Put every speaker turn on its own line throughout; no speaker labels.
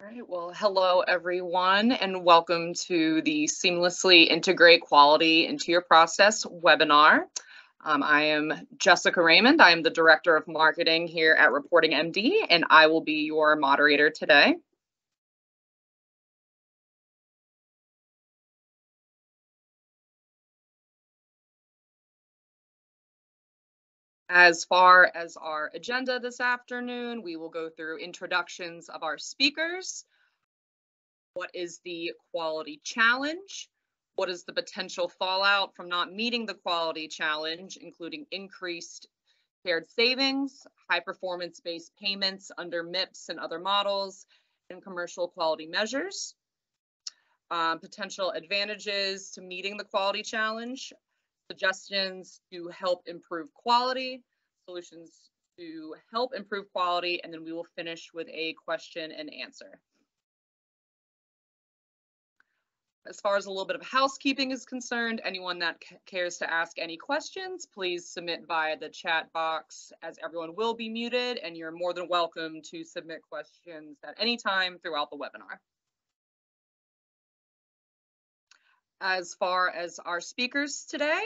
All right, well, hello everyone, and welcome to the Seamlessly Integrate Quality into Your Process webinar. I am Jessica Raymond. I am the Director of Marketing here at ReportingMD, and I will be your moderator today. As far as our agenda this afternoon, we will go through introductions of our speakers. What is the quality challenge? What is the potential fallout from not meeting the quality challenge, including increased shared savings, high performance-based payments under MIPS and other models, and commercial quality measures? Potential advantages to meeting the quality challenge, suggestions to help improve quality, solutions to help improve quality, and then we will finish with a question and answer. As far as a little bit of housekeeping is concerned, anyone that cares to ask any questions, please submit via the chat box, as everyone will be muted, and you're more than welcome to submit questions at any time throughout the webinar. As far as our speakers today,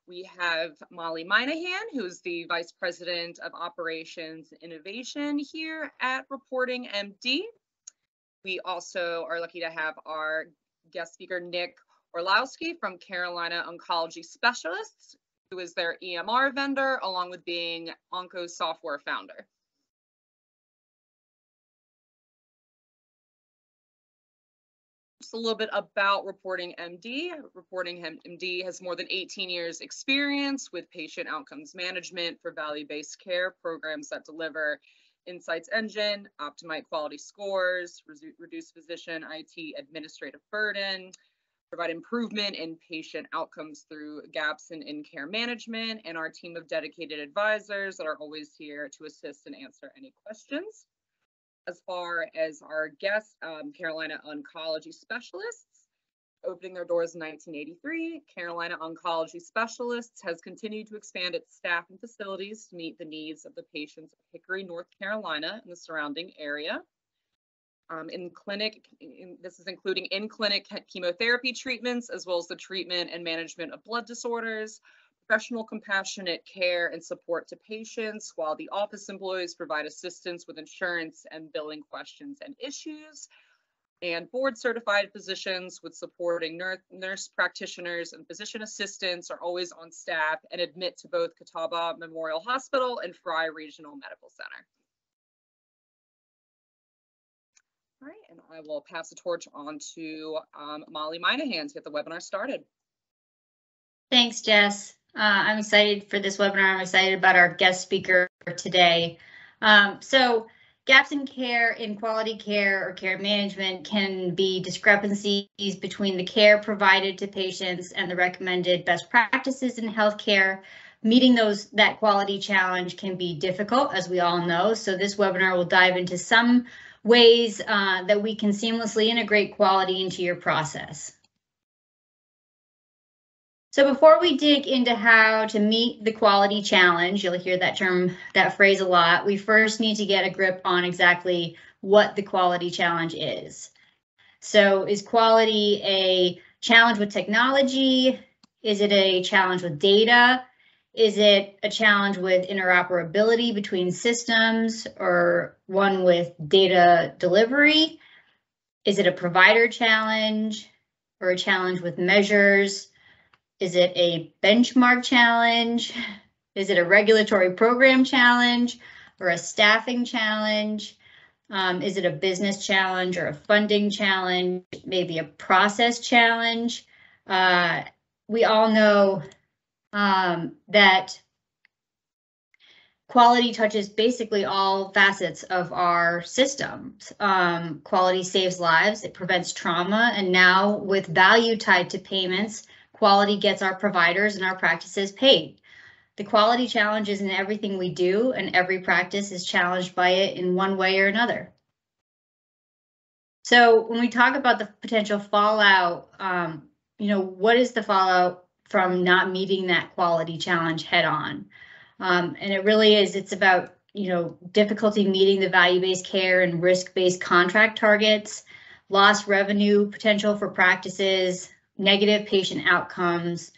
we have Molly Minehan, who's the Vice President of Operations and Innovation here at ReportingMD. We also are lucky to have our guest speaker, Nick Orlowski from Carolina Oncology Specialists, who is their EMR vendor, along with being Onco software founder. Just a little bit about ReportingMD. ReportingMD has more than 18 years experience with patient outcomes management for value-based care programs that deliver insights engine, optimize quality scores, reduce physician IT administrative burden, provide improvement in patient outcomes through gaps in in-care management, and our team of dedicated advisors that are always here to assist and answer any questions. As far as our guests, Carolina Oncology Specialists, opening their doors in 1983, Carolina Oncology Specialists has continued to expand its staff and facilities to meet the needs of the patients of Hickory, North Carolina and the surrounding area. In clinic, this is including in-clinic chemotherapy treatments, as well as the treatment and management of blood disorders, professional compassionate care and support to patients, while the office employees provide assistance with insurance and billing questions and issues. And board certified physicians with supporting nurse practitioners and physician assistants are always on staff and admit to both Catawba Memorial Hospital and Fry Regional Medical Center. All right, and I will pass the torch on to Molly Minehan to get the webinar started.
Thanks, Jess. I'm excited for this webinar. I'm excited about our guest speaker today. So gaps in care, in quality care or care management can be discrepancies between the care provided to patients and the recommended best practices in healthcare. Meeting that quality challenge can be difficult, as we all know. So this webinar will dive into some ways that we can seamlessly integrate quality into your process. So before we dig into how to meet the quality challenge, you'll hear that phrase a lot, we first need to get a grip on exactly what the quality challenge is. So is quality a challenge with technology? Is it a challenge with data? Is it a challenge with interoperability between systems or one with data delivery? Is it a provider challenge or a challenge with measures? Is it a benchmark challenge? Is it a regulatory program challenge or a staffing challenge? Is it a business challenge or a funding challenge? Maybe a process challenge? We all know that quality touches basically all facets of our systems. Quality saves lives, it prevents trauma, and now with value tied to payments, quality gets our providers and our practices paid. The quality challenge is in everything we do, and every practice is challenged by it in one way or another. So when we talk about the potential fallout, what is the fallout from not meeting that quality challenge head on? And it really is, it's about, difficulty meeting the value-based care and risk-based contract targets, lost revenue potential for practices, negative patient outcomes,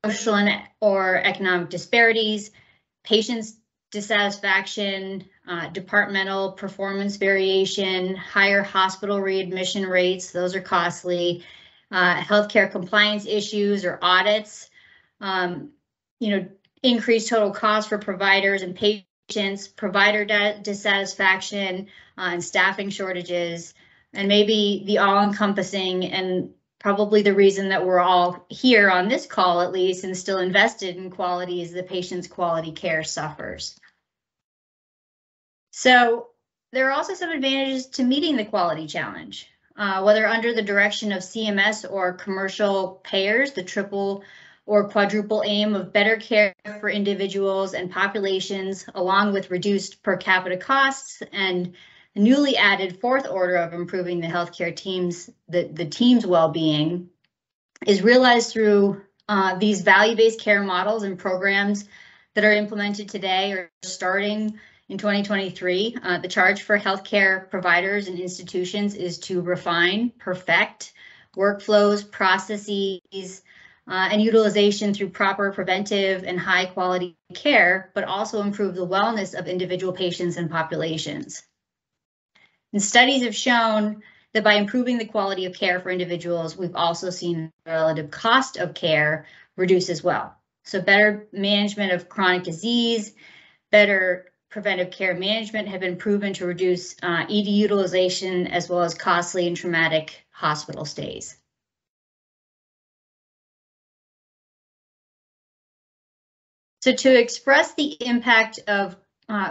social or economic disparities, patients' dissatisfaction, departmental performance variation, higher hospital readmission rates, those are costly, healthcare compliance issues or audits, increased total cost for providers and patients, provider dissatisfaction, and staffing shortages, and maybe the all-encompassing and probably the reason that we're all here on this call, at least, and still invested in quality is the patient's quality care suffers. So there are also some advantages to meeting the quality challenge, whether under the direction of CMS or commercial payers. The triple or quadruple aim of better care for individuals and populations, along with reduced per capita costs and the newly added fourth order of improving the healthcare teams, the team's well-being, is realized through these value-based care models and programs that are implemented today or starting in 2023. The charge for healthcare providers and institutions is to refine, perfect workflows, processes, and utilization through proper preventive and high quality care, but also improve the wellness of individual patients and populations. And studies have shown that by improving the quality of care for individuals, we've also seen the relative cost of care reduce as well. So better management of chronic disease, better preventive care management have been proven to reduce ED utilization as well as costly and traumatic hospital stays. So to express the impact of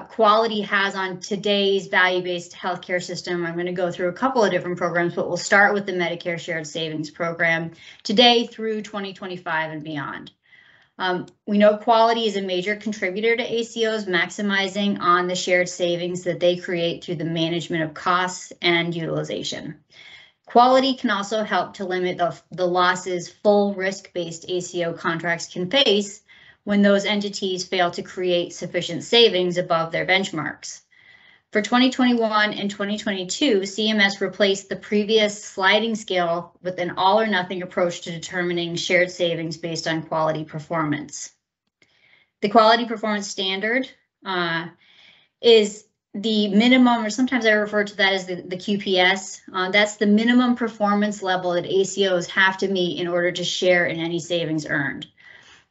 quality has on today's value-based healthcare system, I'm going to go through a couple of different programs, but we'll start with the Medicare Shared Savings Program today through 2025 and beyond. We know quality is a major contributor to ACOs, maximizing on the shared savings that they create through the management of costs and utilization. Quality can also help to limit the losses full risk-based ACO contracts can face when those entities fail to create sufficient savings above their benchmarks. For 2021 and 2022, CMS replaced the previous sliding scale with an all or nothing approach to determining shared savings based on quality performance. The quality performance standard is the minimum, or sometimes I refer to that as the QPS. That's the minimum performance level that ACOs have to meet in order to share in any savings earned.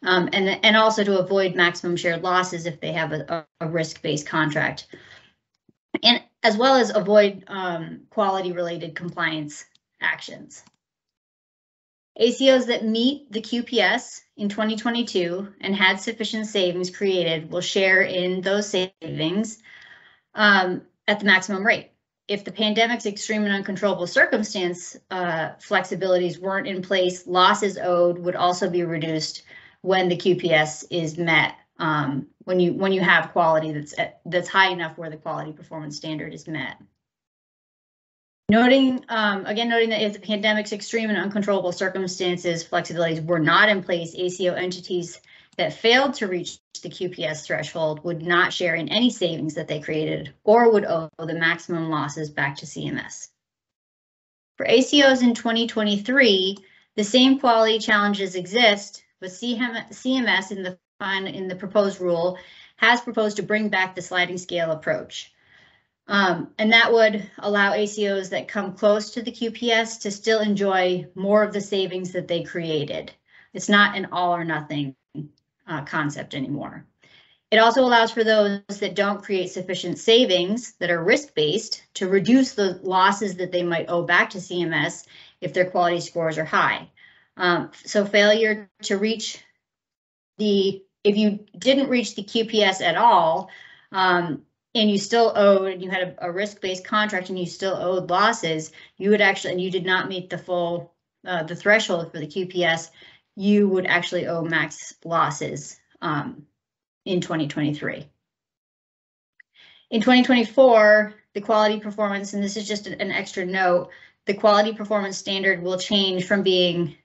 And also to avoid maximum shared losses if they have a risk-based contract, and as well as avoid quality-related compliance actions. ACOs that meet the QPS in 2022 and had sufficient savings created will share in those savings at the maximum rate. If the pandemic's extreme and uncontrollable circumstance flexibilities weren't in place, losses owed would also be reduced when the QPS is met, when you have quality that's high enough where the quality performance standard is met. Noting that if the pandemic's extreme and uncontrollable circumstances flexibilities were not in place, ACO entities that failed to reach the QPS threshold would not share in any savings that they created or would owe the maximum losses back to CMS. For ACOs in 2023, the same quality challenges exist, but CMS in the proposed rule has proposed to bring back the sliding scale approach. And that would allow ACOs that come close to the QPS to still enjoy more of the savings that they created. It's not an all or nothing concept anymore. It also allows for those that don't create sufficient savings that are risk-based to reduce the losses that they might owe back to CMS if their quality scores are high. So failure to reach if you didn't reach the QPS at all, and you still owed, and you had a risk-based contract and you still owed losses, you would actually, and you did not meet the full, the threshold for the QPS, you would actually owe max losses in 2023. In 2024, the quality performance, and this is just an extra note, the quality performance standard will change from being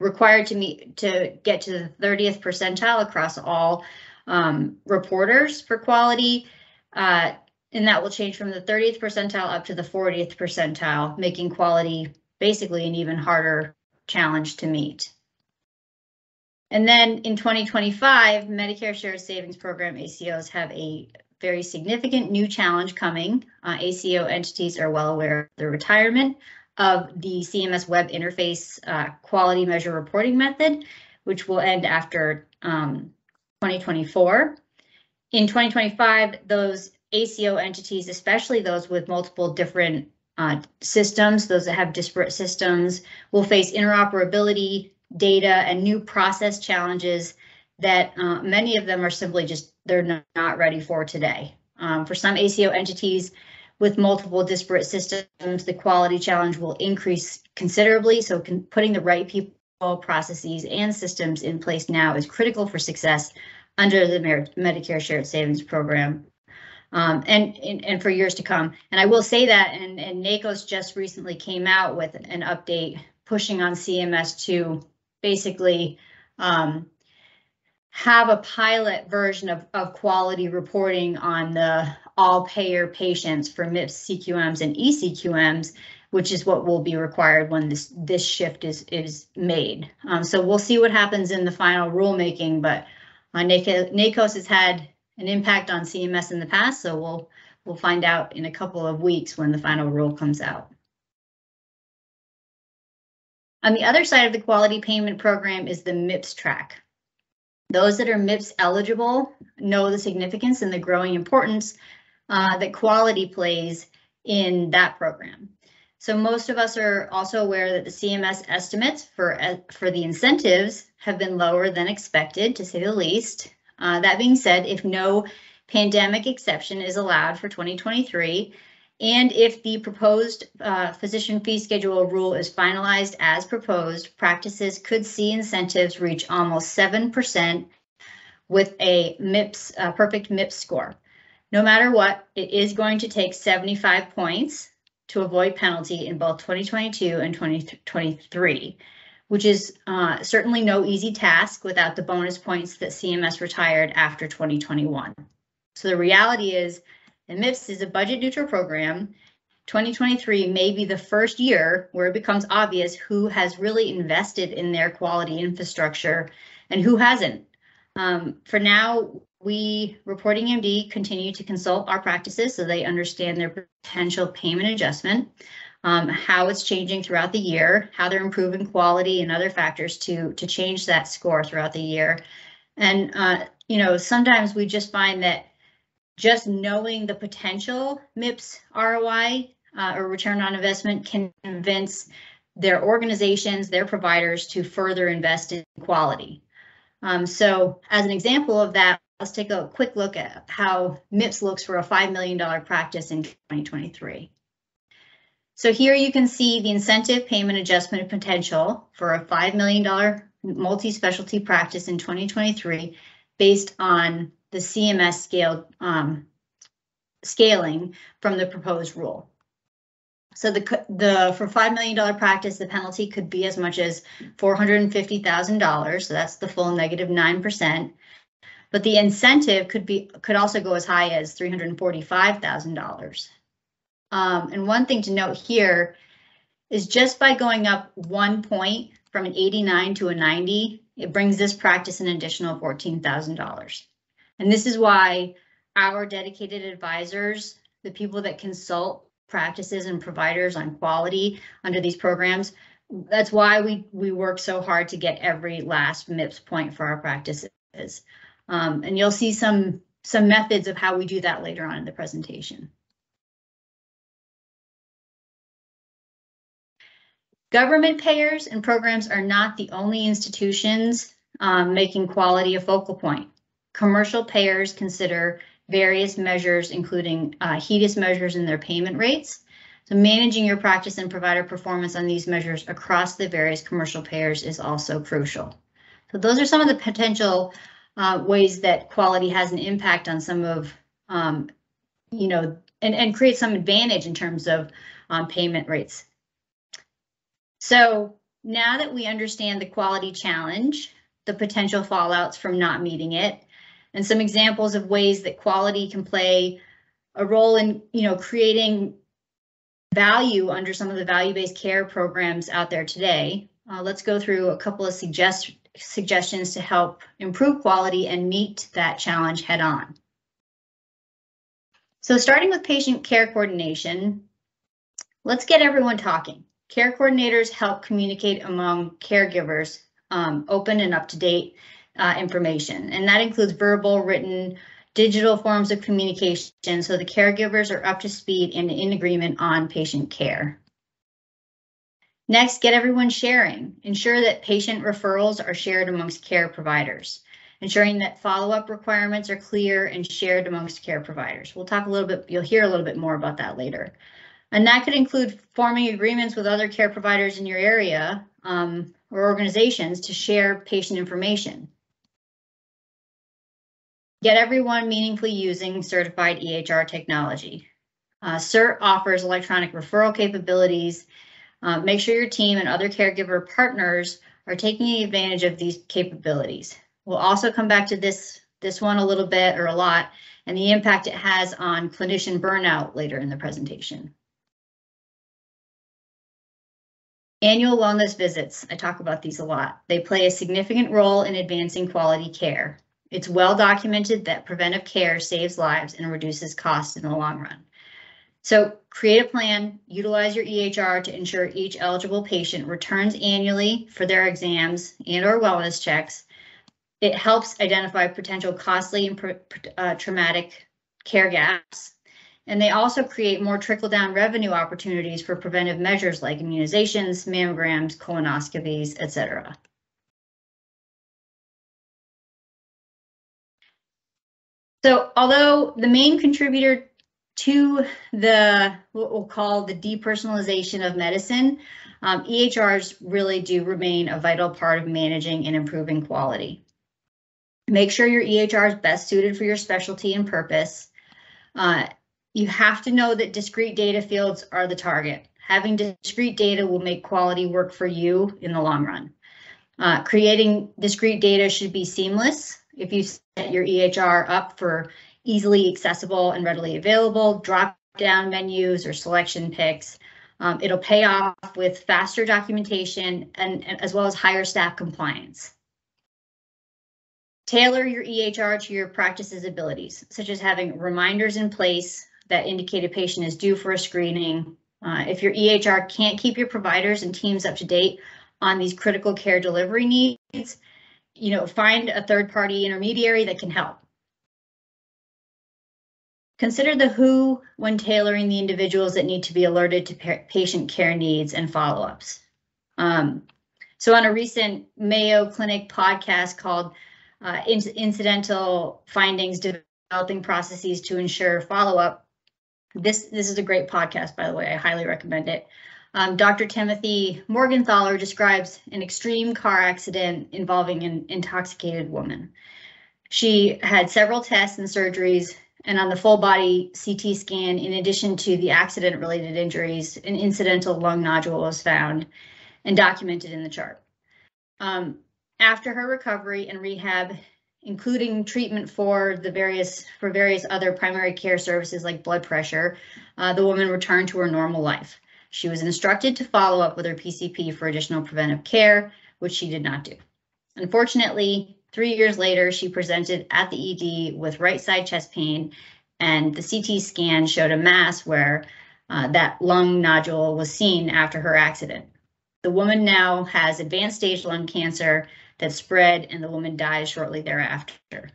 required to get to the 30th percentile across all reporters for quality, and that will change from the 30th percentile up to the 40th percentile, making quality basically an even harder challenge to meet. And then in 2025, Medicare Shared Savings Program ACOs have a very significant new challenge coming. ACO entities are well aware of the retirement of the CMS web interface quality measure reporting method, which will end after 2024. In 2025, those ACO entities, especially those with multiple different systems, those that have disparate systems, will face interoperability, data, and new process challenges that many of them are simply just, they're not ready for today. For some ACO entities with multiple disparate systems, the quality challenge will increase considerably. So putting the right people, processes, and systems in place now is critical for success under the Medicare Shared Savings Program. And for years to come. And I will say that, and NACOS just recently came out with an update pushing on CMS to basically have a pilot version of quality reporting on the all payer patients for MIPS CQMs and ECQMs, which is what will be required when this shift is made. So we'll see what happens in the final rulemaking, but NACOS has had an impact on CMS in the past, so we'll find out in a couple of weeks when the final rule comes out. On the other side of the quality payment program is the MIPS track. Those that are MIPS eligible know the significance and the growing importance that quality plays in that program. So most of us are also aware that the CMS estimates for the incentives have been lower than expected, to say the least. That being said, if no pandemic exception is allowed for 2023, and if the proposed physician fee schedule rule is finalized as proposed, practices could see incentives reach almost 7% with a MIPS, perfect MIPS score. No matter what, it is going to take 75 points to avoid penalty in both 2022 and 2023. Which is certainly no easy task without the bonus points that CMS retired after 2021. So the reality is, and MIPS is a budget neutral program, 2023 may be the first year where it becomes obvious who has really invested in their quality infrastructure and who hasn't. For now, we, ReportingMD, continue to consult our practices so they understand their potential payment adjustment. How it's changing throughout the year, how they're improving quality and other factors to change that score throughout the year. And, sometimes we just find that just knowing the potential MIPS ROI or return on investment can convince their organizations, their providers to further invest in quality. So as an example of that, let's take a quick look at how MIPS looks for a $5 million practice in 2023. So here you can see the incentive payment adjustment potential for a $5 million multi-specialty practice in 2023 based on the CMS scaling from the proposed rule. So for $5 million practice, the penalty could be as much as $450,000. So that's the full -9%. But the incentive could also go as high as $345,000. And one thing to note here is just by going up 1 point from an 89 to a 90, it brings this practice an additional $14,000. And this is why our dedicated advisors, the people that consult practices and providers on quality under these programs, that's why we work so hard to get every last MIPS point for our practices. And you'll see some methods of how we do that later on in the presentation. Government payers and programs are not the only institutions making quality a focal point. Commercial payers consider various measures, including HEDIS measures in their payment rates. So managing your practice and provider performance on these measures across the various commercial payers is also crucial. So those are some of the potential ways that quality has an impact on some of, and create some advantage in terms of payment rates. So now that we understand the quality challenge, the potential fallouts from not meeting it, And some examples of ways that quality can play a role in, creating value under some of the value-based care programs out there today. Let's go through a couple of suggestions to help improve quality and meet that challenge head on. So starting with patient care coordination, let's get everyone talking. Care coordinators help communicate among caregivers open and up-to-date information, and that includes verbal, written, digital forms of communication, so the caregivers are up to speed and in agreement on patient care. Next, get everyone sharing. Ensure that patient referrals are shared amongst care providers, ensuring that follow-up requirements are clear and shared amongst care providers. We'll talk a little bit, you'll hear a little bit more about that later. And that could include forming agreements with other care providers in your area or organizations to share patient information. Get everyone meaningfully using certified EHR technology. CERT offers electronic referral capabilities. Make sure your team and other caregiver partners are taking advantage of these capabilities. We'll also come back to this one a little bit or a lot and the impact it has on clinician burnout later in the presentation. Annual wellness visits, I talk about these a lot. They play a significant role in advancing quality care. It's well documented that preventive care saves lives and reduces costs in the long run. So create a plan, utilize your EHR to ensure each eligible patient returns annually for their exams and/or wellness checks. It helps identify potential costly and traumatic care gaps. And they also create more trickle-down revenue opportunities for preventive measures like immunizations, mammograms, colonoscopies, etc. So although the main contributor to what we'll call the depersonalization of medicine, EHRs really do remain a vital part of managing and improving quality. Make sure your EHR is best suited for your specialty and purpose. You have to know that discrete data fields are the target. Having discrete data will make quality work for you in the long run. Creating discrete data should be seamless. If you set your EHR up for easily accessible and readily available drop-down menus or selection picks, it'll pay off with faster documentation and as well as higher staff compliance. Tailor your EHR to your practice's abilities, such as having reminders in place that indicate a patient is due for a screening. If your EHR can't keep your providers and teams up to date on these critical care delivery needs, find a third-party intermediary that can help. Consider the who when tailoring the individuals that need to be alerted to patient care needs and follow-ups. So on a recent Mayo Clinic podcast called Incidental Findings, Developing Processes to Ensure Follow-Up, this is a great podcast, by the way. I highly recommend it. Dr. Timothy Morgenthaler describes an extreme car accident involving an intoxicated woman. She had several tests and surgeries, and on the full body CT scan, in addition to the accident-related injuries, an incidental lung nodule was found and documented in the chart. After her recovery and rehab, including treatment for various other primary care services like blood pressure, the woman returned to her normal life. She was instructed to follow up with her PCP for additional preventive care, which she did not do. Unfortunately, 3 years later, she presented at the ED with right side chest pain, and the CT scan showed a mass where that lung nodule was seen after her accident. The woman now has advanced stage lung cancer that spread, and the woman died shortly thereafter.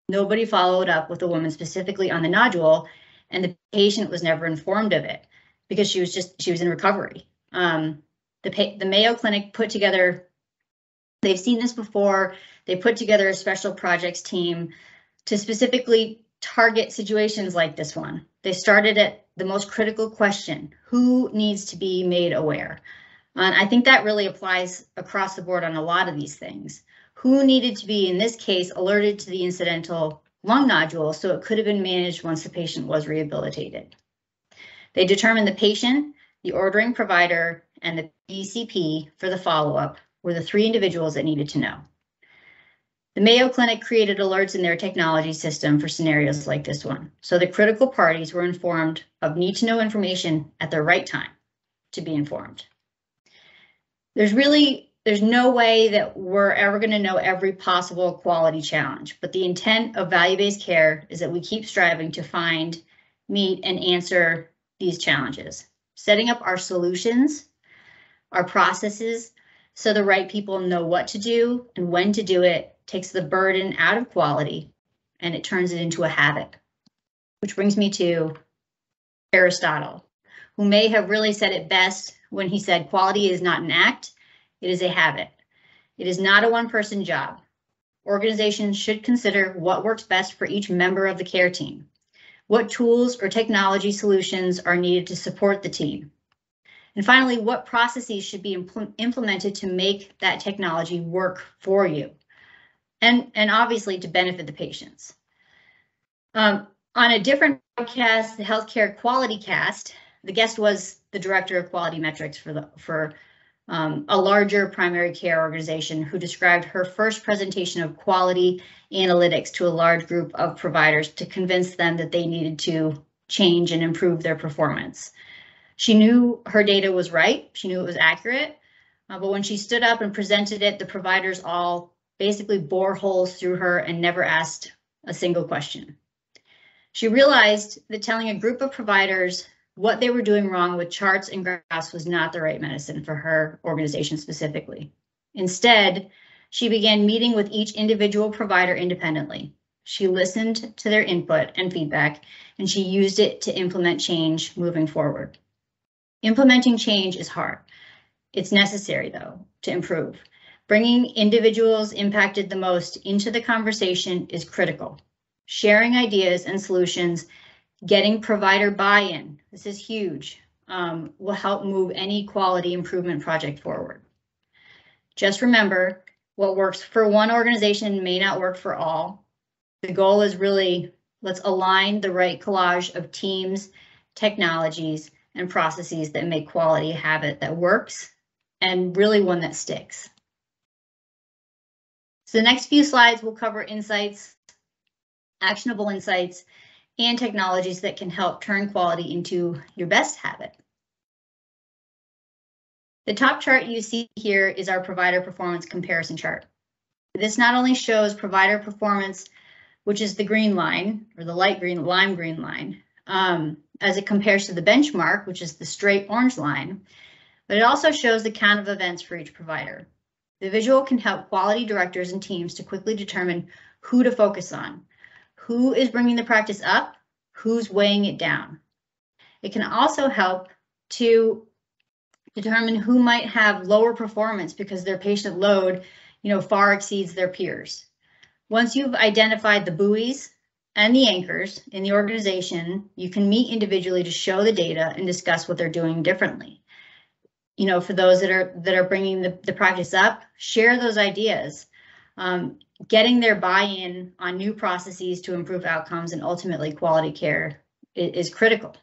Nobody followed up with the woman specifically on the nodule, and the patient was never informed of it because she was in recovery. The Mayo Clinic put together, they've seen this before, they put together a special projects team to specifically target situations like this one. They started at the most critical question: who needs to be made aware? And I think that really applies across the board on a lot of these things. Who needed to be, in this case, alerted to the incidental lung nodule so it could have been managed once the patient was rehabilitated? They determined the patient, the ordering provider, and the PCP for the follow-up were the three individuals that needed to know. The Mayo Clinic created alerts in their technology system for scenarios like this one. So the critical parties were informed of need-to-know information at the right time to be informed. There's no way that we're ever going to know every possible quality challenge, but the intent of value-based care is that we keep striving to find, meet, and answer these challenges, setting up our solutions, our processes, so the right people know what to do and when to do it, takes the burden out of quality, and it turns it into a habit. Which brings me to Aristotle, who may have really said it best when he said, quality is not an act, it is a habit. It is not a one-person job. Organizations should consider what works best for each member of the care team. What tools or technology solutions are needed to support the team? And finally, what processes should be implemented to make that technology work for you? And obviously to benefit the patients. On a different podcast, the Healthcare Quality Cast, the guest was the Director of Quality Metrics for a larger primary care organization, who described her first presentation of quality analytics to a large group of providers to convince them that they needed to change and improve their performance. She knew her data was right, she knew it was accurate, but when she stood up and presented it, the providers all basically bore holes through her and never asked a single question. She realized that telling a group of providers what they were doing wrong with charts and graphs was not the right medicine for her organization specifically. Instead, she began meeting with each individual provider independently. She listened to their input and feedback, and she used it to implement change moving forward. Implementing change is hard. It's necessary, though, to improve. Bringing individuals impacted the most into the conversation is critical. Sharing ideas and solutions, getting provider buy-in, this is huge, will help move any quality improvement project forward. Just remember, what works for one organization may not work for all. The goal is really, let's align the right collage of teams, technologies, and processes that make quality a habit that works, and really one that sticks. So the next few slides will cover insights, actionable insights, and technologies that can help turn quality into your best habit. The top chart you see here is our provider performance comparison chart. This not only shows provider performance, which is the green line, or the light green, lime green line, as it compares to the benchmark, which is the straight orange line, but it also shows the count of events for each provider. The visual can help quality directors and teams to quickly determine who to focus on, who is bringing the practice up, who's weighing it down. It can also help to determine who might have lower performance because their patient load, far exceeds their peers. Once you've identified the buoys and the anchors in the organization, you can meet individually to show the data and discuss what they're doing differently. For those that are bringing the practice up, share those ideas. Getting their buy-in on new processes to improve outcomes and ultimately quality care is critical.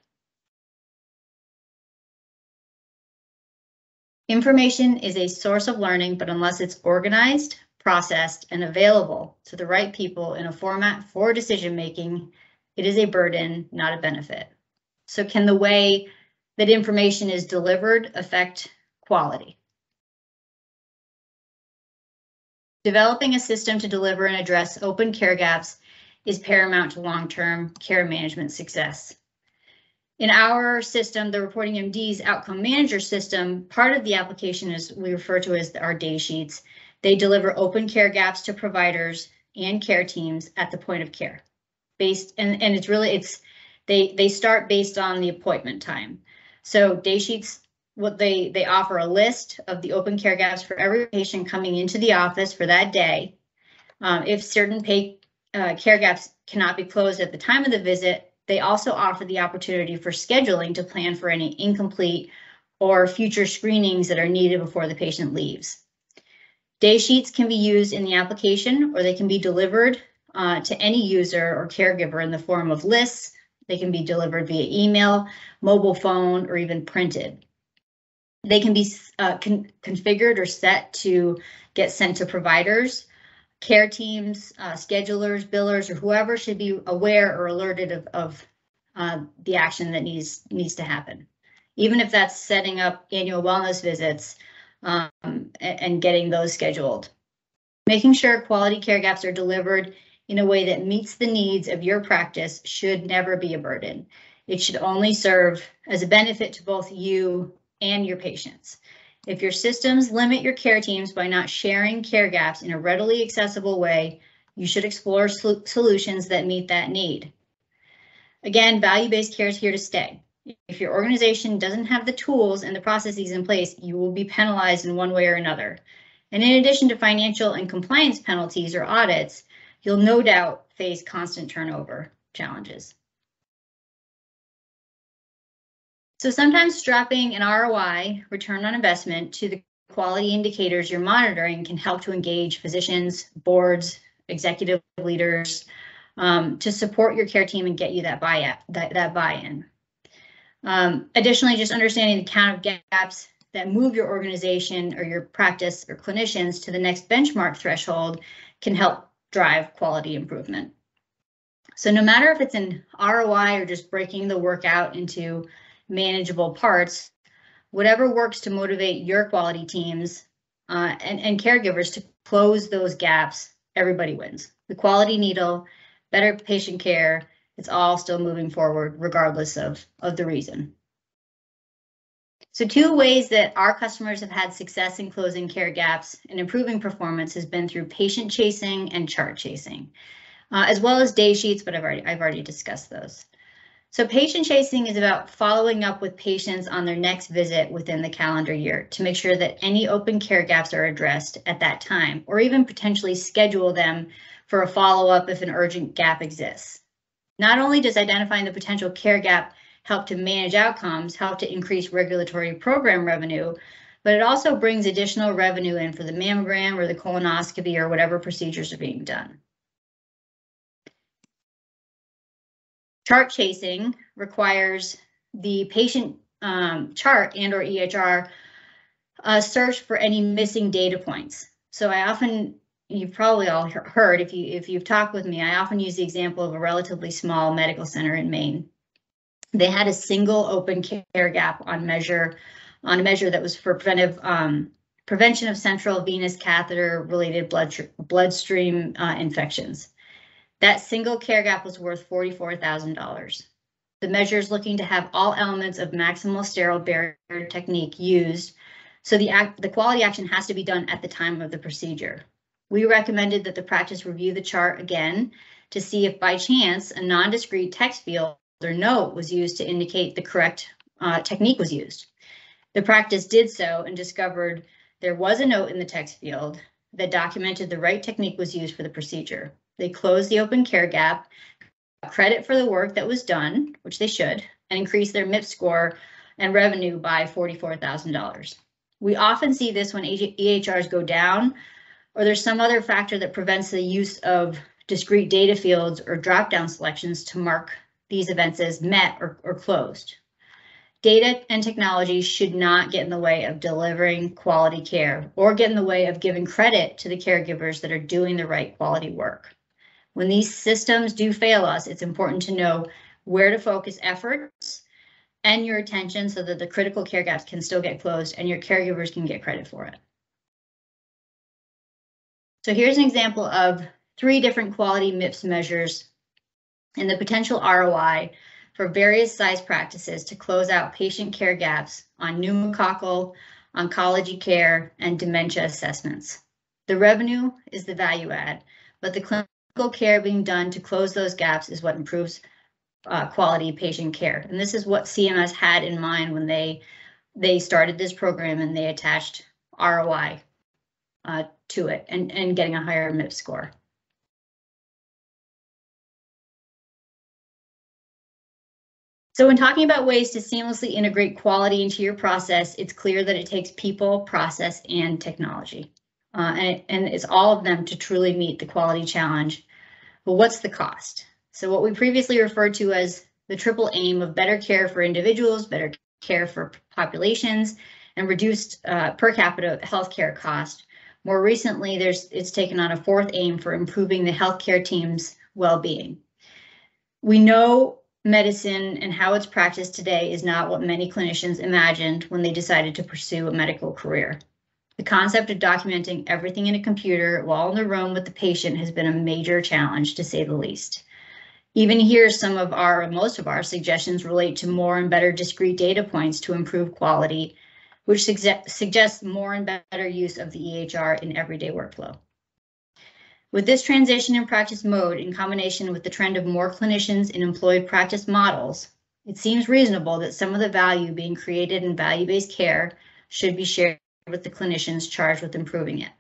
Information is a source of learning, but unless it's organized, processed, and available to the right people in a format for decision-making, it is a burden, not a benefit. So can the way that information is delivered affect quality? Developing a system to deliver and address open care gaps is paramount to long-term care management success. In our system, the ReportingMD's Outcome Manager system, part of the application is we refer to as our day sheets. They deliver open care gaps to providers and care teams at the point of care. They start based on the appointment time. So day sheets, they offer a list of the open care gaps for every patient coming into the office for that day. If certain care gaps cannot be closed at the time of the visit, they also offer the opportunity for scheduling to plan for any incomplete or future screenings that are needed before the patient leaves. Day sheets can be used in the application, or they can be delivered to any user or caregiver in the form of lists. They can be delivered via email, mobile phone, or even printed. They can be configured or set to get sent to providers Care teams, schedulers, billers, or whoever should be aware or alerted of the action that needs to happen. Even if that's setting up annual wellness visits and getting those scheduled. Making sure quality care gaps are delivered in a way that meets the needs of your practice should never be a burden. It should only serve as a benefit to both you and your patients. If your systems limit your care teams by not sharing care gaps in a readily accessible way, you should explore solutions that meet that need. Again, value-based care is here to stay. If your organization doesn't have the tools and the processes in place, you will be penalized in one way or another. And in addition to financial and compliance penalties or audits, you'll no doubt face constant turnover challenges. So sometimes strapping an ROI, return on investment, to the quality indicators you're monitoring can help to engage physicians, boards, executive leaders to support your care team and get you that buy-in. Additionally, just understanding the count of gaps that move your organization or your practice or clinicians to the next benchmark threshold can help drive quality improvement. So no matter if it's an ROI or just breaking the work out into manageable parts, whatever works to motivate your quality teams and caregivers to close those gaps, everybody wins. The quality needle, better patient care, it's all still moving forward regardless of the reason. So 2 ways that our customers have had success in closing care gaps and improving performance has been through patient chasing and chart chasing, as well as day sheets, but I've already discussed those. So patient chasing is about following up with patients on their next visit within the calendar year to make sure that any open care gaps are addressed at that time, or even potentially schedule them for a follow-up if an urgent gap exists. Not only does identifying the potential care gap help to manage outcomes, help to increase regulatory program revenue, but it also brings additional revenue in for the mammogram or the colonoscopy or whatever procedures are being done. Chart chasing requires the patient chart and or EHR search for any missing data points. So you've probably all heard, if you've talked with me, I often use the example of a relatively small medical center in Maine. They had a single open care gap on a measure that was for prevention of central venous catheter related bloodstream infections. That single care gap was worth $44,000. The measure is looking to have all elements of maximal sterile barrier technique used, so the quality action has to be done at the time of the procedure. We recommended that the practice review the chart again to see if by chance a non-discrete text field or note was used to indicate the correct technique was used. The practice did so and discovered there was a note in the text field that documented the right technique was used for the procedure. They closed the open care gap, credit for the work that was done, which they should, and increased their MIP score and revenue by $44,000. We often see this when EHRs go down, or there's some other factor that prevents the use of discrete data fields or drop-down selections to mark these events as met or closed. Data and technology should not get in the way of delivering quality care or get in the way of giving credit to the caregivers that are doing the right quality work. When these systems do fail us, it's important to know where to focus efforts and your attention so that the critical care gaps can still get closed and your caregivers can get credit for it. So here's an example of 3 different quality MIPS measures and the potential ROI for various size practices to close out patient care gaps on pneumococcal, oncology care, and dementia assessments. The revenue is the value add, but the clinical care being done to close those gaps is what improves quality patient care. And this is what CMS had in mind when they started this program and they attached ROI to it and getting a higher MIPS score. So when talking about ways to seamlessly integrate quality into your process, it's clear that it takes people, process, and technology. And it's all of them to truly meet the quality challenge. But what's the cost? So what we previously referred to as the triple aim of better care for individuals, better care for populations, and reduced per capita healthcare cost More recently, it's taken on a fourth aim for improving the healthcare team's well-being. We know medicine and how it's practiced today is not what many clinicians imagined when they decided to pursue a medical career. The concept of documenting everything in a computer while in the room with the patient has been a major challenge, to say the least. Even here, most of our suggestions relate to more and better discrete data points to improve quality, which suggests more and better use of the EHR in everyday workflow. With this transition in practice mode, in combination with the trend of more clinicians in employed practice models, it seems reasonable that some of the value being created in value-based care should be shared with the clinicians charged with improving it.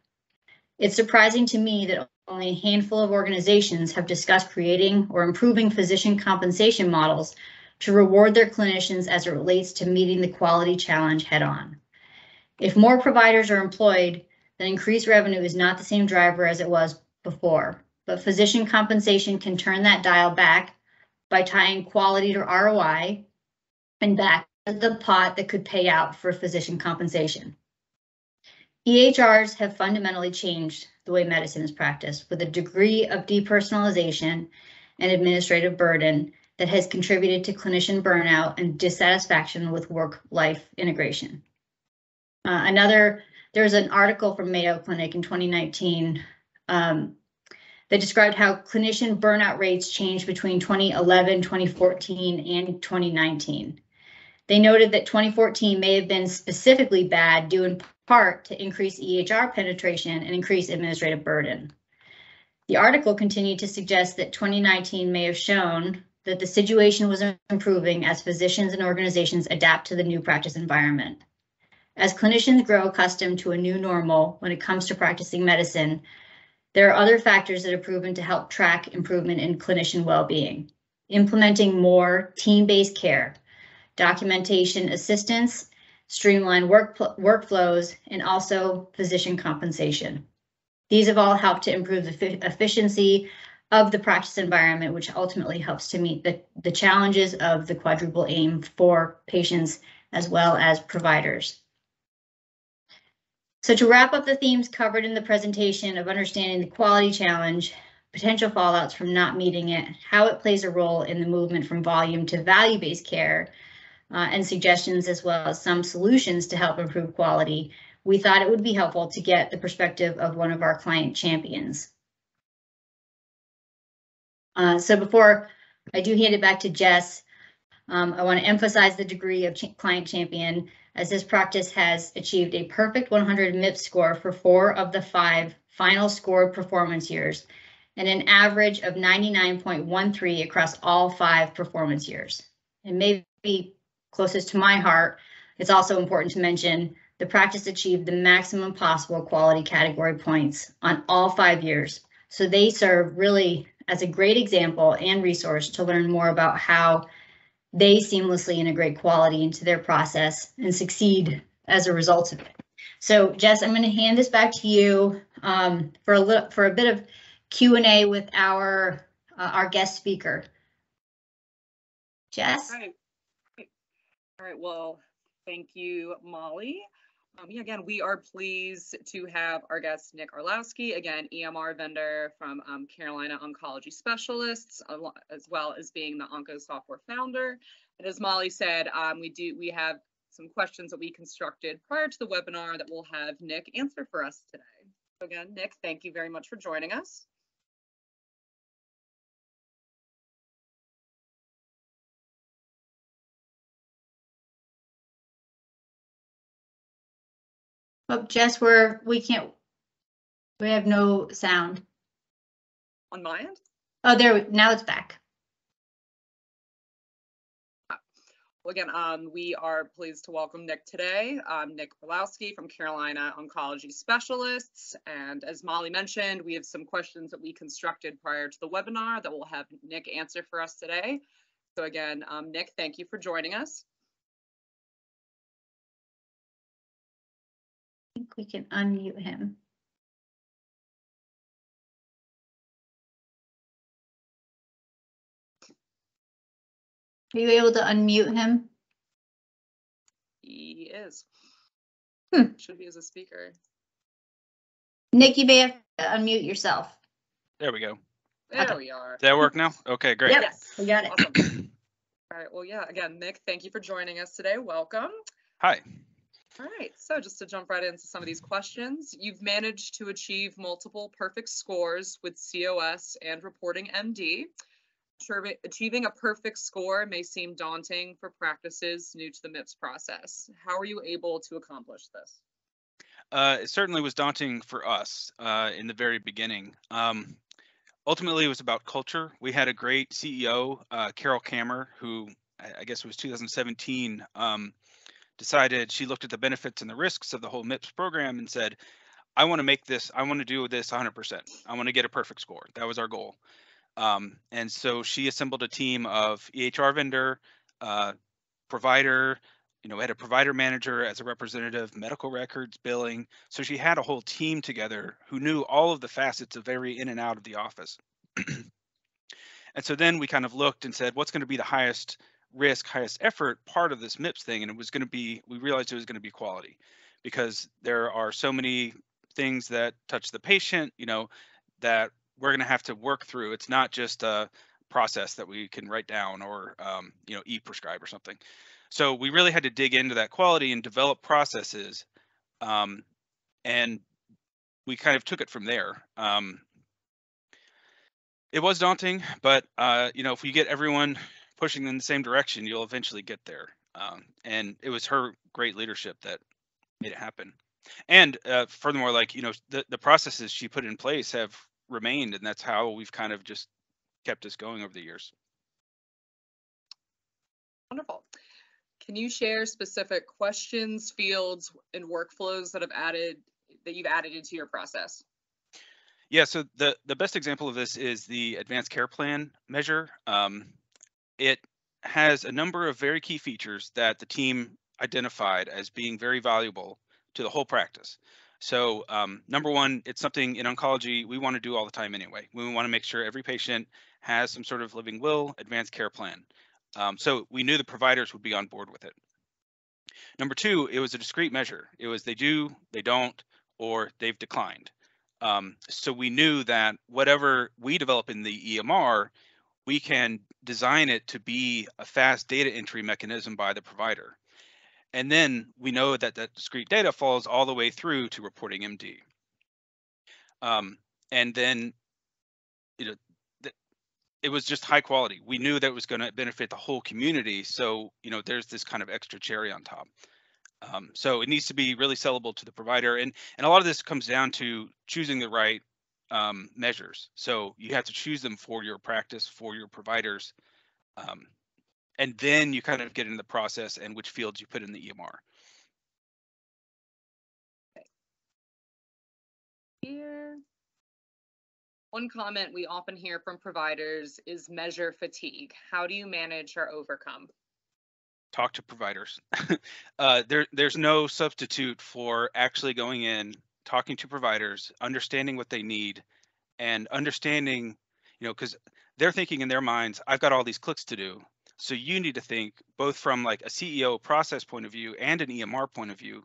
It's surprising to me that only a handful of organizations have discussed creating or improving physician compensation models to reward their clinicians as it relates to meeting the quality challenge head on. If more providers are employed, then increased revenue is not the same driver as it was before, but physician compensation can turn that dial back by tying quality to ROI and back to the pot that could pay out for physician compensation. EHRs have fundamentally changed the way medicine is practiced, with a degree of depersonalization and administrative burden that has contributed to clinician burnout and dissatisfaction with work-life integration. There's an article from Mayo Clinic in 2019 that described how clinician burnout rates changed between 2011, 2014, and 2019. They noted that 2014 may have been specifically bad due in part to increased EHR penetration and increased administrative burden. The article continued to suggest that 2019 may have shown that the situation was improving as physicians and organizations adapt to the new practice environment. As clinicians grow accustomed to a new normal when it comes to practicing medicine, there are other factors that have proven to help track improvement in clinician well-being. Implementing more team-based care, documentation assistance, streamlined workflows, and also physician compensation. These have all helped to improve the efficiency of the practice environment, which ultimately helps to meet the challenges of the quadruple aim for patients as well as providers. So to wrap up the themes covered in the presentation of understanding the quality challenge, potential fallouts from not meeting it, how it plays a role in the movement from volume to value-based care, and suggestions as well as some solutions to help improve quality, we thought it would be helpful to get the perspective of one of our client champions. So before I do hand it back to Jess, I want to emphasize the degree of client champion, as this practice has achieved a perfect 100 MIPS score for 4 of the 5 final scored performance years, and an average of 99.13 across all 5 performance years. And maybe closest to my heart, it's also important to mention the practice achieved the maximum possible quality category points on all 5 years. So they serve really as a great example and resource to learn more about how they seamlessly integrate quality into their process and succeed as a result of it. So Jess, I'm going to hand this back to you for a bit of Q&A with our guest speaker. Jess?
All right, well, thank you, Molly. Yeah, again, we are pleased to have our guest, Nick Orlowski, again, EMR vendor from Carolina Oncology Specialists, as well as being the Onco Software founder. And as Molly said, we have some questions that we constructed prior to the webinar that we'll have Nick answer for us today. So again, Nick, thank you very much for joining us.
Oh, Jess, we have no sound.
On my end?
Oh, now it's back.
Well, again, we are pleased to welcome Nick today. Nick Orlowski from Carolina Oncology Specialists. And as Molly mentioned, we have some questions that we constructed prior to the webinar that we'll have Nick answer for us today. So again, Nick, thank you for joining us.
I think we can unmute him. Are you able to unmute him?
He is.
Should
be as a speaker.
Nick, you may have to unmute yourself.
There we go.
There we are.
Does that work now? Okay, great.
Yep,
Yes.
we got it.
Awesome. All right. Well, yeah, again, Nick, thank you for joining us today. Welcome.
Hi.
All right. So just to jump right into some of these questions, you've managed to achieve multiple perfect scores with COS and ReportingMD. Achieving a perfect score may seem daunting for practices new to the MIPS process. How are you able to accomplish this?
It certainly was daunting for us in the very beginning. Ultimately, it was about culture. We had a great CEO, Carol Kammer, who I guess it was 2017, decided she looked at the benefits and the risks of the whole MIPS program and said, I want to do this 100%. I want to get a perfect score. That was our goal. And so she assembled a team of EHR vendor, provider, we had a provider manager as a representative, medical records, billing. So she had a whole team together who knew all of the facets of every in and out of the office. And so then we kind of looked and said, what's going to be the highest risk, highest effort part of this MIPS thing? And it was going to be, we realized it was going to be quality, because there are so many things that touch the patient, that we're going to have to work through. It's not just a process that we can write down or, e-prescribe or something. So we really had to dig into that quality and develop processes. And we kind of took it from there. It was daunting, but if we get everyone pushing in the same direction, you'll eventually get there. And it was her great leadership that made it happen. And furthermore, the processes she put in place have remained, and that's how we've kind of just kept us going over the years.
Wonderful. Can you share specific questions, fields, and workflows that you've added into your process?
Yeah, so the best example of this is the advanced care plan measure. It has a number of very key features that the team identified as being very valuable to the whole practice. So number one, it's something in oncology we want to do all the time anyway. We want to make sure every patient has some sort of living will advanced care plan. So we knew the providers would be on board with it. Number two, it was a discrete measure. It was they do, they don't, or they've declined. So we knew that whatever we develop in the EMR, we can design it to be a fast data entry mechanism by the provider. And then we know that that discrete data falls all the way through to ReportingMD. And then, it was just high quality. We knew that it was going to benefit the whole community. So, there's this kind of extra cherry on top. So it needs to be really sellable to the provider. And a lot of this comes down to choosing the right measures. So you have to choose them for your practice, for your providers. And then you kind of get into the process and which fields you put in the EMR.
Here. One comment we often hear from providers is measure fatigue. How do you manage or overcome?
Talk to providers. There's no substitute for actually going in, talking to providers, understanding what they need, and understanding, because they're thinking in their minds, I've got all these clicks to do. So you need to think both from like a CEO process point of view and an EMR point of view,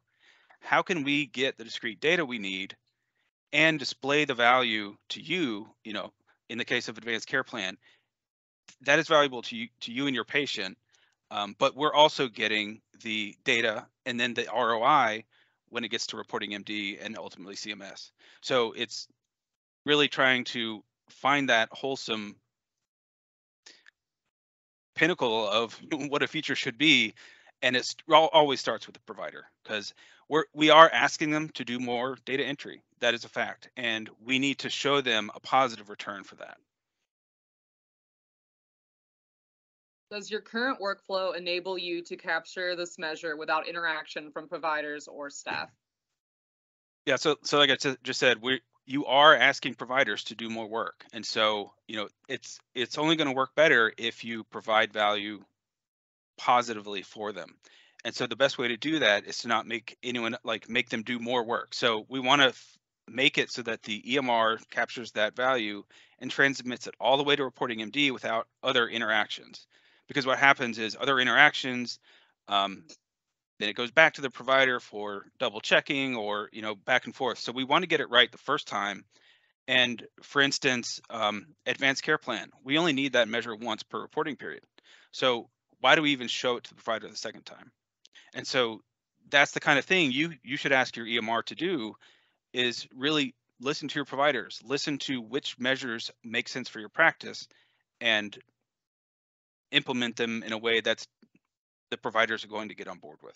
how can we get the discrete data we need and display the value to you, in the case of advanced care plan, that is valuable to you and your patient. But we're also getting the data and then the ROI when it gets to ReportingMD and ultimately CMS. So it's really trying to find that wholesome pinnacle of what a feature should be. And it always starts with the provider, because we are asking them to do more data entry. That is a fact. And we need to show them a positive return for that.
Does your current workflow enable you to capture this measure without interaction from providers or staff?
Yeah, so like I just said, you are asking providers to do more work. And so, it's only going to work better if you provide value positively for them. And so the best way to do that is to not make make them do more work. So we want to make it so that the EMR captures that value and transmits it all the way to ReportingMD without other interactions. Because what happens is other interactions, then it goes back to the provider for double checking or, back and forth. So we want to get it right the first time. And for instance, advanced care plan, we only need that measure once per reporting period. So why do we even show it to the provider the second time? And so that's the kind of thing you should ask your EMR to do, is really listen to your providers, listen to which measures make sense for your practice, and implement them in a way that's the providers are going to get on board with.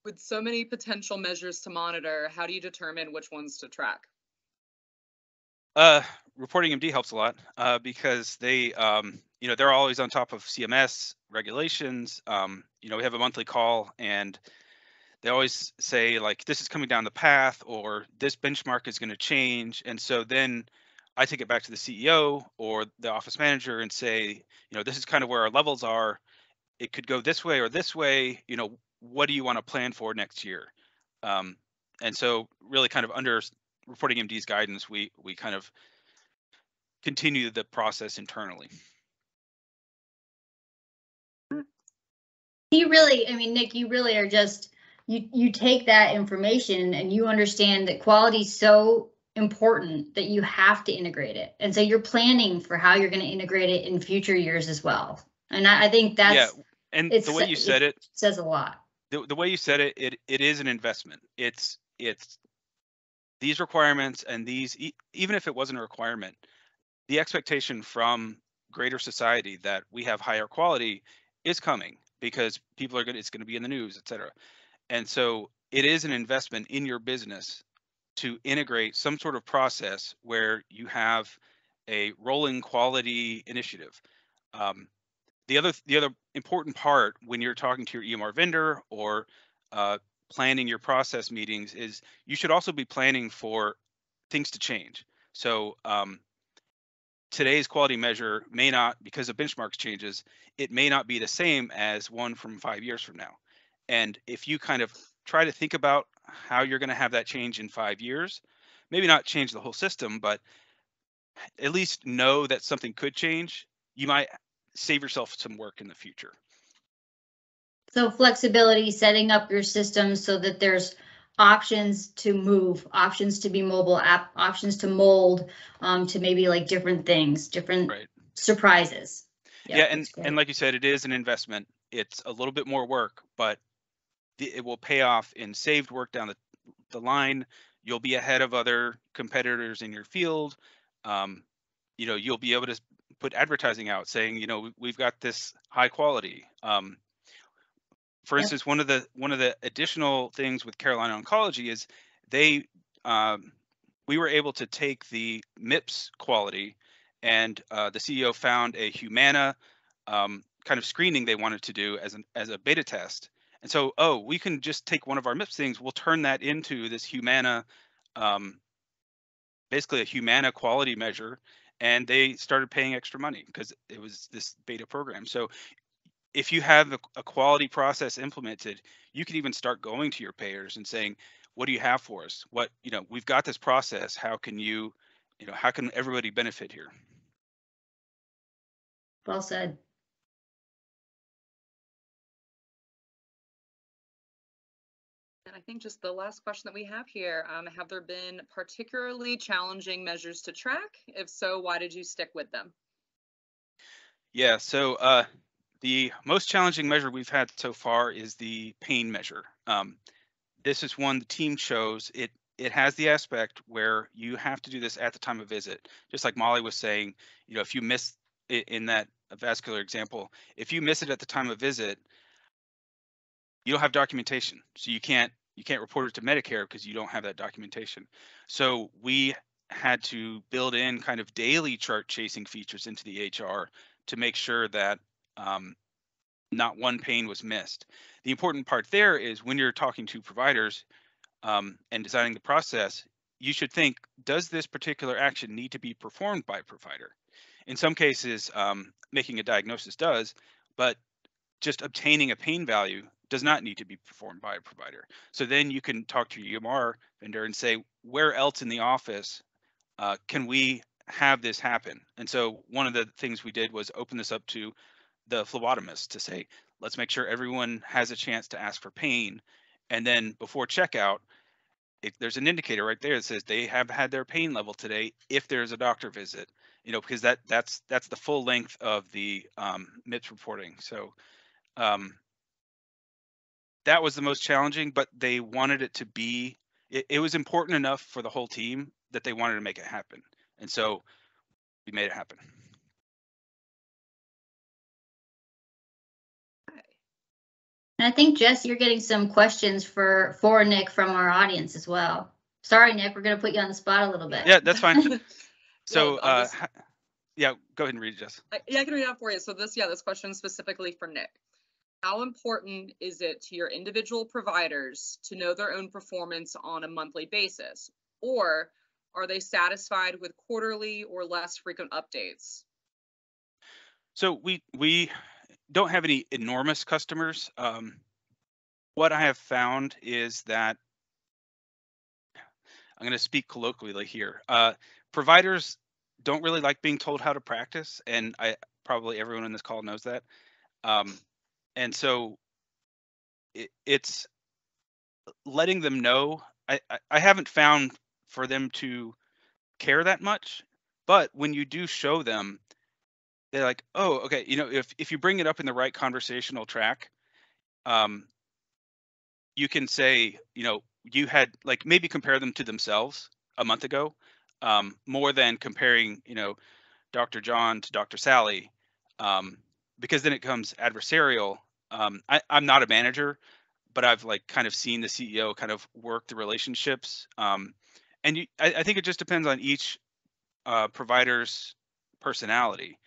With so many potential measures to monitor, how do you determine which ones to track?
ReportingMD helps a lot because they, they're always on top of CMS regulations. We have a monthly call, and they always say like, this is coming down the path, or this benchmark is going to change. And so then I take it back to the CEO or the office manager and say, this is kind of where our levels are. It could go this way or this way. What do you want to plan for next year? And so really kind of under ReportingMD's guidance, we kind of continue the process internally.
Nick, you really are just, you take that information and you understand that quality is so important that you have to integrate it. And so you're planning for how you're going to integrate it in future years as well. And I think that's,
yeah. And the way you said it
says a lot.
The way you said it, it is an investment. It's these requirements, and these, even if it wasn't a requirement, the expectation from greater society that we have higher quality is coming, because people are it's going to be in the news, et cetera. And so it is an investment in your business to integrate some sort of process where you have a rolling quality initiative. The other important part when you're talking to your EMR vendor or planning your process meetings is you should also be planning for things to change. So today's quality measure may not, because of benchmarks changes, it may not be the same as one from 5 years from now. And if you kind of try to think about how you're going to have that change in 5 years, maybe not change the whole system, but at least know that something could change, you might save yourself some work in the future.
So flexibility, setting up your system so that there's options to move, options to be mobile app, options to mold, to maybe like different things, different surprises.
Yeah, and like you said, it is an investment. It's a little bit more work, but it will pay off in saved work down the line. You'll be ahead of other competitors in your field. You'll be able to put advertising out saying, we've got this high quality. For instance, one of the additional things with Carolina Oncology is we were able to take the MIPS quality, and the CEO found a Humana kind of screening they wanted to do as a beta test. And so, we can just take one of our MIPS things, we'll turn that into this Humana, basically a Humana quality measure, and they started paying extra money because it was this beta program. So if you have a quality process implemented, you can even start going to your payers and saying, what do you have for us? We've got this process. How can how can everybody benefit here?
Well said.
And I think just the last question that we have here, have there been particularly challenging measures to track? If so, why did you stick with them?
Yeah, so the most challenging measure we've had so far is the pain measure. This is one the team chose. It has the aspect where you have to do this at the time of visit. Just like Molly was saying, if you miss it in that vascular example, if you miss it at the time of visit, you don't have documentation. So you can't report it to Medicare because you don't have that documentation. So we had to build in kind of daily chart chasing features into the HR to make sure that not one pain was missed. The important part there is when you're talking to providers and designing the process, you should think, does this particular action need to be performed by a provider? In some cases, making a diagnosis does, but just obtaining a pain value does not need to be performed by a provider. So then you can talk to your EMR vendor and say, where else in the office can we have this happen? And so one of the things we did was open this up to the phlebotomist to say, let's make sure everyone has a chance to ask for pain. And then before checkout, there's an indicator right there that says they have had their pain level today if there's a doctor visit, because that's the full length of the MIPS reporting. So that was the most challenging, but they wanted it to be, it was important enough for the whole team that they wanted to make it happen. And so we made it happen.
And I think, Jess, you're getting some questions for Nick from our audience as well. Sorry, Nick, we're going to put you on the spot a little bit.
Yeah, that's fine. So,
Yeah,
yeah, go ahead and read it, Jess.
Yeah, I can read it out for you. So this question is specifically for Nick. How important is it to your individual providers to know their own performance on a monthly basis? Or are they satisfied with quarterly or less frequent updates?
So we don't have any enormous customers. What I have found is that, I'm going to speak colloquially here. Providers don't really like being told how to practice, and probably everyone in this call knows that. And so it's letting them know. I haven't found for them to care that much, but when you do show them, they're like, oh, okay, if you bring it up in the right conversational track, you can say, you had, like, maybe compare them to themselves a month ago, more than comparing, Dr. John to Dr. Sally, because then it comes adversarial. I'm not a manager, but I've like kind of seen the CEO kind of work the relationships. And I think it just depends on each provider's personality.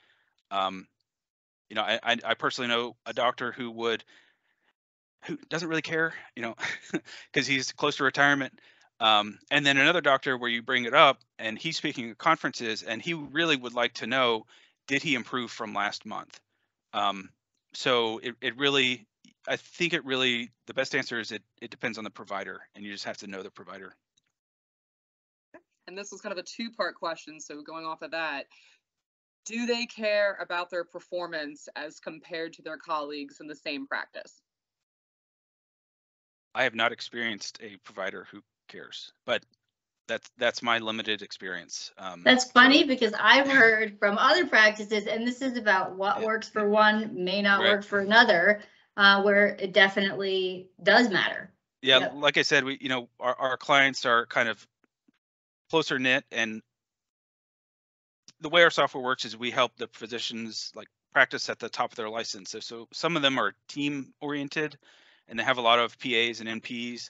I personally know a doctor who doesn't really care, because he's close to retirement. And then another doctor where you bring it up and he's speaking at conferences and he really would like to know, did he improve from last month? So it really, I think the best answer is it depends on the provider, and you just have to know the provider.
And this was kind of a two-part question. So going off of that, do they care about their performance as compared to their colleagues in the same practice?
I have not experienced a provider who cares, but that's my limited experience.
That's funny because I've heard from other practices, and this is about what works for one may not work for another, where it definitely does matter.
Yeah, yep. Like I said, our clients are kind of closer knit, and the way our software works is we help the physicians like practice at the top of their license. So some of them are team oriented and they have a lot of PAs and NPs.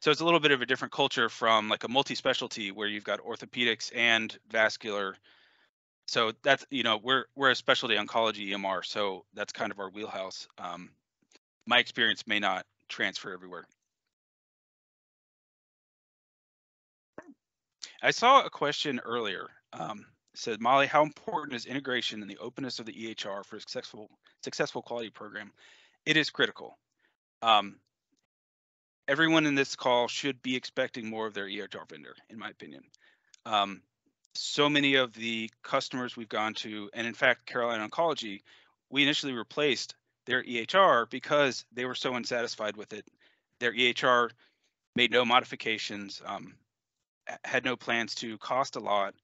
So it's a little bit of a different culture from like a multi-specialty where you've got orthopedics and vascular. So that's, we're a specialty oncology EMR. So that's kind of our wheelhouse. My experience may not transfer everywhere. I saw a question earlier. Said, Molly, how important is integration and the openness of the EHR for a successful quality program? It is critical. Everyone in this call should be expecting more of their EHR vendor, in my opinion. So many of the customers we've gone to, and in fact, Carolina Oncology, we initially replaced their EHR because they were so unsatisfied with it. Their EHR made no modifications, had no plans to, cost a lot.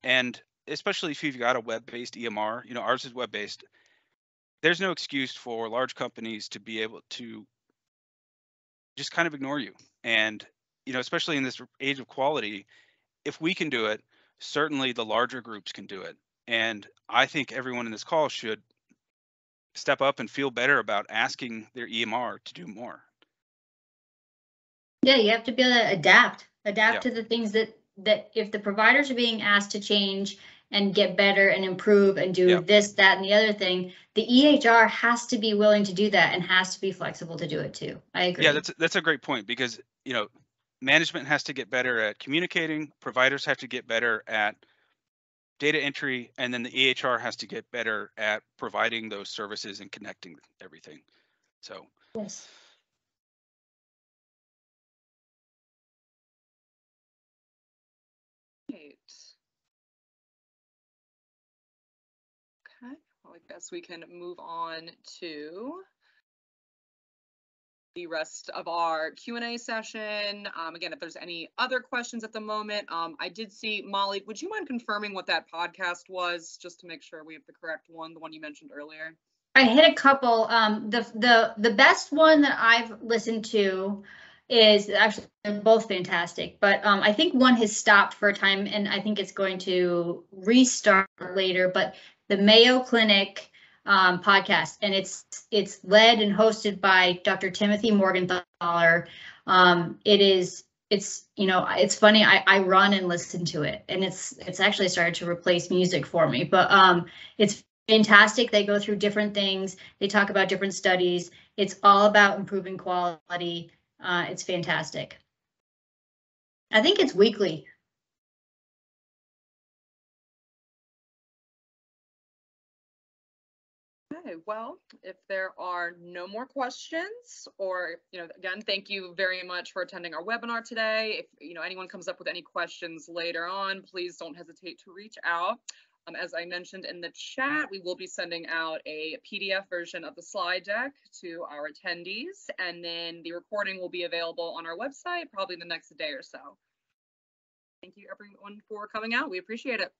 And especially if you've got a web-based EMR, ours is web-based, there's no excuse for large companies to be able to just kind of ignore you. And, especially in this age of quality, if we can do it, certainly the larger groups can do it. And I think everyone in this call should step up and feel better about asking their EMR to do more.
Yeah, you have to be able to adapt to the things that if the providers are being asked to change and get better and improve and do this, that, and the other thing, the EHR has to be willing to do that and has to be flexible to do it too. I agree.
Yeah, that's a great point because, management has to get better at communicating, providers have to get better at data entry, and then the EHR has to get better at providing those services and connecting everything. So
yes.
Okay, while I guess we can move on to the rest of our Q&A session. Again, if there's any other questions at the moment, I did see, Molly, would you mind confirming what that podcast was, just to make sure we have the correct one, the one you mentioned earlier?
I hit a couple. The best one that I've listened to is actually, they're both fantastic, but I think one has stopped for a time and I think it's going to restart later, but the Mayo Clinic podcast, and it's led and hosted by Dr. Timothy Morgenthaler. It's funny, I run and listen to it, and it's actually started to replace music for me, but it's fantastic. They go through different things. They talk about different studies. It's all about improving quality. It's fantastic. I think it's weekly.
Okay, well, if there are no more questions, or, again, thank you very much for attending our webinar today. If, anyone comes up with any questions later on, please don't hesitate to reach out. As I mentioned in the chat, we will be sending out a PDF version of the slide deck to our attendees, and then the recording will be available on our website probably the next day or so. Thank you everyone for coming out. We appreciate it.